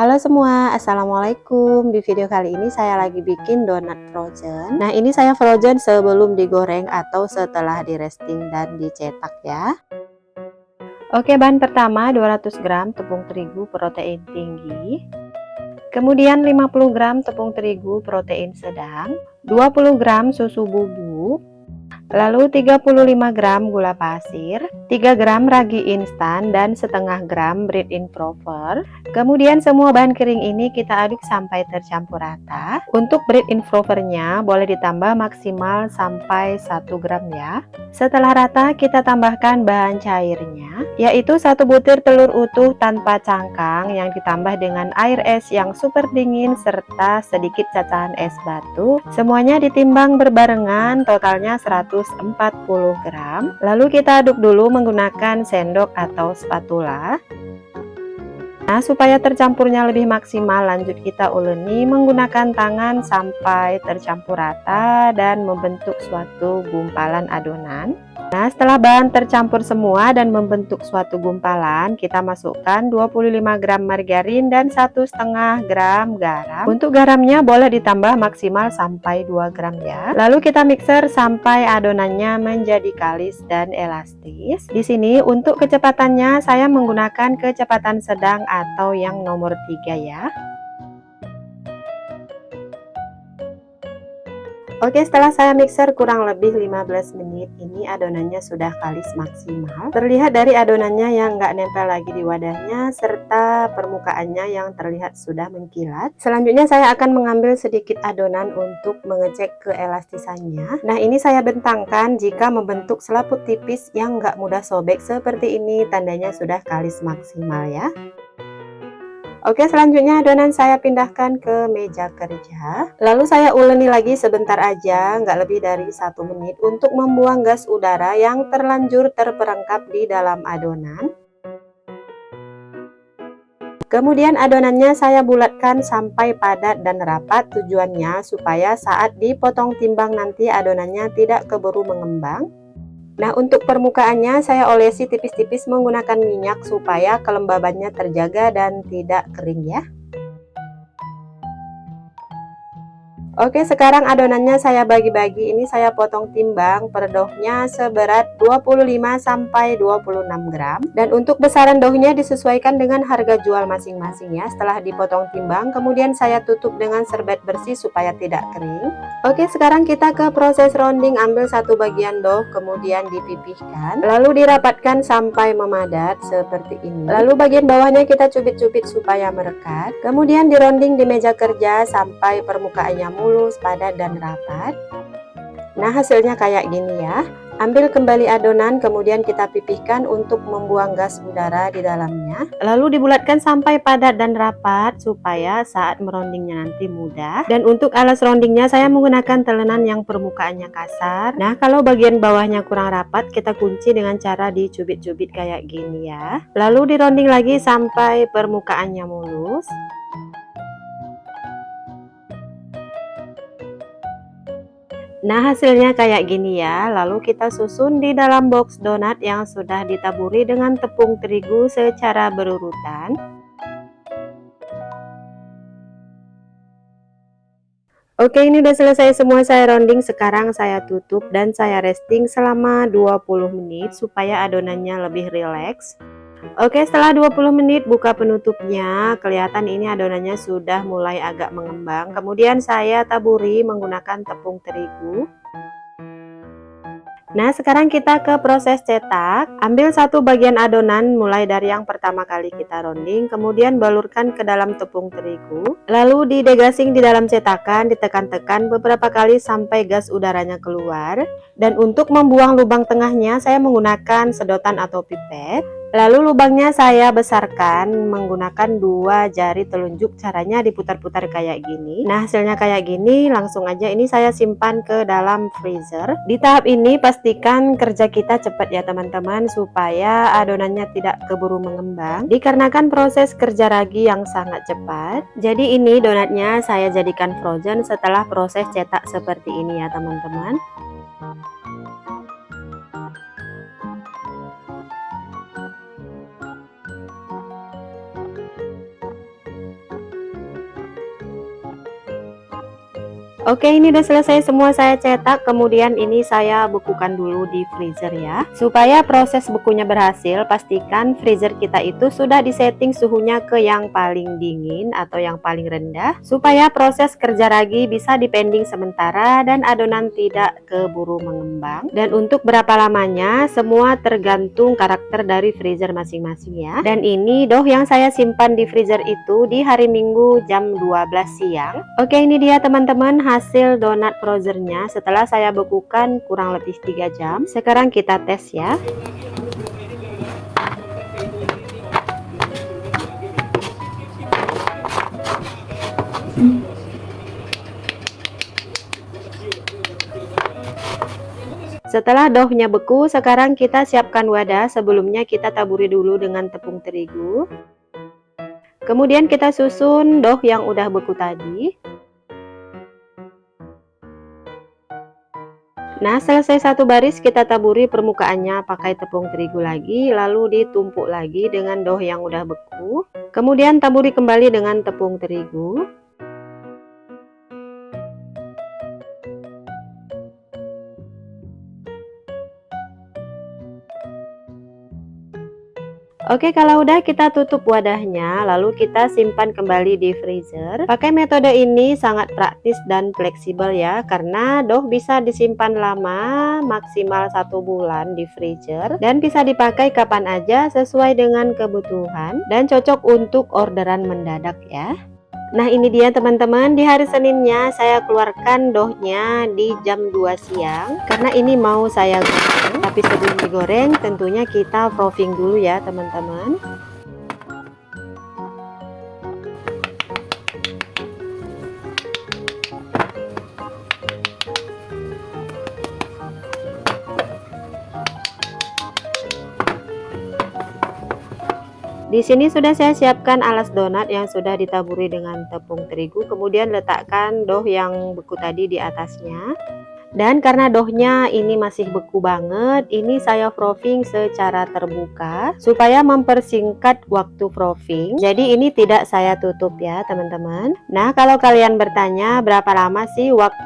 Halo semua, assalamualaikum. Di video kali ini saya lagi bikin donat frozen. Nah, ini saya frozen sebelum digoreng atau setelah di roasting dan dicetak ya. Oke, bahan pertama 200 gram tepung terigu protein tinggi. Kemudian 50 gram tepung terigu protein sedang, 20 gram susu bubuk, lalu 35 gram gula pasir, 3 gram ragi instan, dan setengah gram bread improver. Kemudian semua bahan kering ini kita aduk sampai tercampur rata. Untuk bread improvernya boleh ditambah maksimal sampai 1 gram ya. Setelah rata kita tambahkan bahan cairnya, yaitu 1 butir telur utuh tanpa cangkang yang ditambah dengan air es yang super dingin serta sedikit cacahan es batu. Semuanya ditimbang berbarengan, totalnya 140 gram. Lalu kita aduk dulu menggunakan sendok atau spatula. Nah, supaya tercampurnya lebih maksimal, lanjut kita uleni menggunakan tangan sampai tercampur rata dan membentuk suatu gumpalan adonan. Nah, setelah bahan tercampur semua dan membentuk suatu gumpalan, kita masukkan 25 gram margarin dan 1,5 gram garam. Untuk garamnya boleh ditambah maksimal sampai 2 gram ya. Lalu kita mixer sampai adonannya menjadi kalis dan elastis. Di sini untuk kecepatannya saya menggunakan kecepatan sedang atau yang nomor 3 ya. Oke, setelah saya mixer kurang lebih 15 menit, ini adonannya sudah kalis maksimal. Terlihat dari adonannya yang nggak nempel lagi di wadahnya, serta permukaannya yang terlihat sudah mengkilat. Selanjutnya saya akan mengambil sedikit adonan untuk mengecek keelastisannya. Nah, ini saya bentangkan jika membentuk selaput tipis yang nggak mudah sobek seperti ini, tandanya sudah kalis maksimal ya. Oke, selanjutnya adonan saya pindahkan ke meja kerja. Lalu saya uleni lagi sebentar aja, nggak lebih dari 1 menit untuk membuang gas udara yang terlanjur terperangkap di dalam adonan. Kemudian adonannya saya bulatkan sampai padat dan rapat, tujuannya supaya saat dipotong timbang nanti adonannya tidak keburu mengembang. Nah, untuk permukaannya saya olesi tipis-tipis menggunakan minyak supaya kelembabannya terjaga dan tidak kering ya. Oke, sekarang adonannya saya bagi-bagi. Ini saya potong timbang per dohnya seberat 25-26 gram. Dan untuk besaran dohnya disesuaikan dengan harga jual masing-masing ya. Setelah dipotong timbang, kemudian saya tutup dengan serbet bersih supaya tidak kering. Oke, sekarang kita ke proses rounding. Ambil satu bagian dough, kemudian dipipihkan, lalu dirapatkan sampai memadat seperti ini. Lalu bagian bawahnya kita cubit-cubit supaya merekat. Kemudian dironding di meja kerja sampai permukaannya mulus, padat, dan rapat. Nah, hasilnya kayak gini ya. Ambil kembali adonan, kemudian kita pipihkan untuk membuang gas udara di dalamnya. Lalu dibulatkan sampai padat dan rapat supaya saat merondingnya nanti mudah. Dan untuk alas rondingnya saya menggunakan telenan yang permukaannya kasar. Nah, kalau bagian bawahnya kurang rapat, kita kunci dengan cara dicubit-cubit kayak gini ya. Lalu dironding lagi sampai permukaannya mulus. Nah, hasilnya kayak gini ya. Lalu kita susun di dalam box donat yang sudah ditaburi dengan tepung terigu secara berurutan. Oke, ini udah selesai semua saya rounding. Sekarang saya tutup dan saya resting selama 20 menit supaya adonannya lebih rileks. Oke, setelah 20 menit buka penutupnya, kelihatan ini adonannya sudah mulai agak mengembang. Kemudian saya taburi menggunakan tepung terigu. Nah, sekarang kita ke proses cetak. Ambil satu bagian adonan mulai dari yang pertama kali kita rounding, kemudian balurkan ke dalam tepung terigu. Lalu didegasing di dalam cetakan, ditekan-tekan beberapa kali sampai gas udaranya keluar. Dan untuk membuang lubang tengahnya, saya menggunakan sedotan atau pipet. Lalu lubangnya saya besarkan menggunakan 2 jari telunjuk, caranya diputar-putar kayak gini. Nah, hasilnya kayak gini, langsung aja ini saya simpan ke dalam freezer. Di tahap ini pastikan kerja kita cepat ya teman-teman, supaya adonannya tidak keburu mengembang, dikarenakan proses kerja ragi yang sangat cepat. Jadi ini donatnya saya jadikan frozen setelah proses cetak seperti ini ya teman-teman. Oke, ini udah selesai semua saya cetak, kemudian ini saya bekukan dulu di freezer ya. Supaya proses bekunya berhasil, pastikan freezer kita itu sudah disetting suhunya ke yang paling dingin atau yang paling rendah, supaya proses kerja ragi bisa dipending sementara dan adonan tidak keburu mengembang. Dan untuk berapa lamanya, semua tergantung karakter dari freezer masing-masing ya. Dan ini dough yang saya simpan di freezer itu di hari Minggu jam 12 siang. Oke, ini dia teman-teman hasil donat frozennya setelah saya bekukan kurang lebih 3 jam. Sekarang kita tes ya. Setelah doughnya beku, sekarang kita siapkan wadah. Sebelumnya kita taburi dulu dengan tepung terigu. Kemudian kita susun dough yang udah beku tadi. Nah, selesai satu baris kita taburi permukaannya pakai tepung terigu lagi, lalu ditumpuk lagi dengan dough yang udah beku. Kemudian taburi kembali dengan tepung terigu. Oke, kalau udah kita tutup wadahnya, lalu kita simpan kembali di freezer. Pakai metode ini sangat praktis dan fleksibel ya, karena dough bisa disimpan lama, maksimal 1 bulan di freezer, dan bisa dipakai kapan aja sesuai dengan kebutuhan, dan cocok untuk orderan mendadak ya. Nah, ini dia teman-teman, di hari Seninnya saya keluarkan doughnya di jam 2 siang karena ini mau saya goreng. Tapi sebelum digoreng tentunya kita proofing dulu ya teman-teman. Di sini sudah saya siapkan alas donat yang sudah ditaburi dengan tepung terigu, kemudian letakkan dough yang beku tadi di atasnya. Dan karena doughnya ini masih beku banget, ini saya proofing secara terbuka supaya mempersingkat waktu proofing. Jadi ini tidak saya tutup ya teman-teman. Nah, kalau kalian bertanya berapa lama sih waktu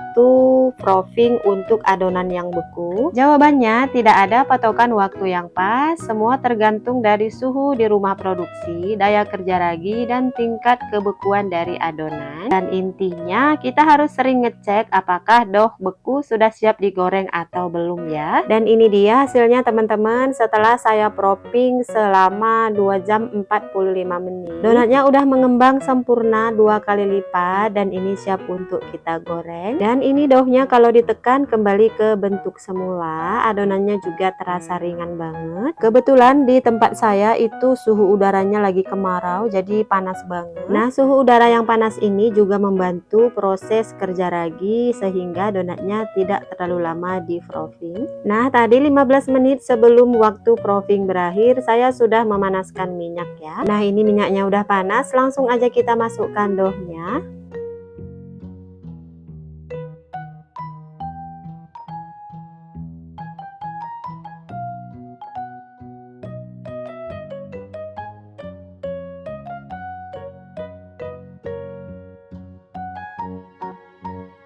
proofing untuk adonan yang beku? Jawabannya tidak ada patokan waktu yang pas, semua tergantung dari suhu di rumah produksi, daya kerja ragi, dan tingkat kebekuan dari adonan. Dan intinya kita harus sering ngecek apakah dough beku sudah siap digoreng atau belum ya. Dan ini dia hasilnya teman-teman setelah saya proofing selama 2 jam 45 menit. Donatnya udah mengembang sempurna 2 kali lipat dan ini siap untuk kita goreng. Dan ini doughnya kalau ditekan kembali ke bentuk semula, adonannya juga terasa ringan banget. Kebetulan di tempat saya itu suhu udaranya lagi kemarau, jadi panas banget. Nah, suhu udara yang panas ini juga membantu proses kerja ragi sehingga donatnya tidak terlalu lama di proofing. Nah, tadi 15 menit sebelum waktu proofing berakhir saya sudah memanaskan minyak ya. Nah, ini minyaknya udah panas, langsung aja kita masukkan doughnya.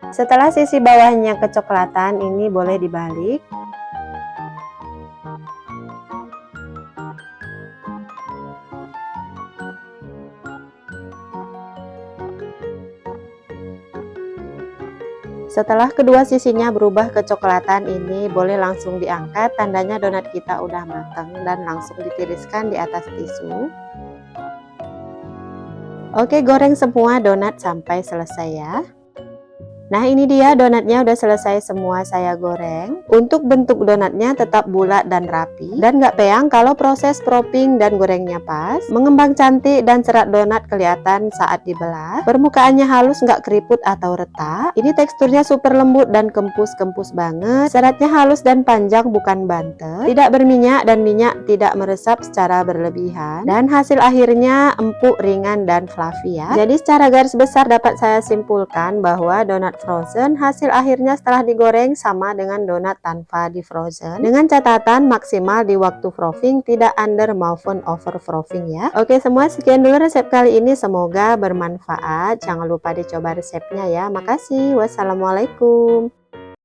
Setelah sisi bawahnya kecoklatan, ini boleh dibalik. Setelah kedua sisinya berubah kecoklatan, ini boleh langsung diangkat, tandanya donat kita udah matang, dan langsung ditiriskan di atas tisu. Oke, goreng semua donat sampai selesai ya. Nah, ini dia donatnya udah selesai semua saya goreng. Untuk bentuk donatnya tetap bulat dan rapi dan nggak peyang kalau proses proofing dan gorengnya pas. Mengembang cantik dan serat donat kelihatan saat dibelah. Permukaannya halus, nggak keriput atau retak. Ini teksturnya super lembut dan kempus-kempus banget. Seratnya halus dan panjang, bukan bantet. Tidak berminyak dan minyak tidak meresap secara berlebihan. Dan hasil akhirnya empuk, ringan, dan fluffy ya. Jadi secara garis besar dapat saya simpulkan bahwa donat donat frozen, hasil akhirnya setelah digoreng sama dengan donat tanpa di frozen, dengan catatan maksimal di waktu frothing, tidak under maupun over frothing ya. Oke semua, sekian dulu resep kali ini, semoga bermanfaat. Jangan lupa dicoba resepnya ya. Makasih, wassalamualaikum.